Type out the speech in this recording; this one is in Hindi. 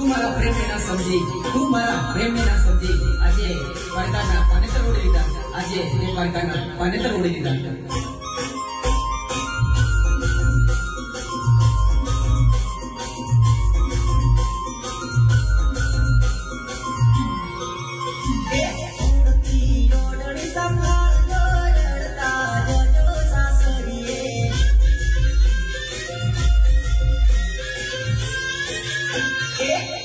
मारा प्रेम में ना समझी, तू मारा प्रेम में ना समझी. आजे परकाना पाने तर उडे दिता. आजे ते परकाना पाने तर उडे दिता. Yeah.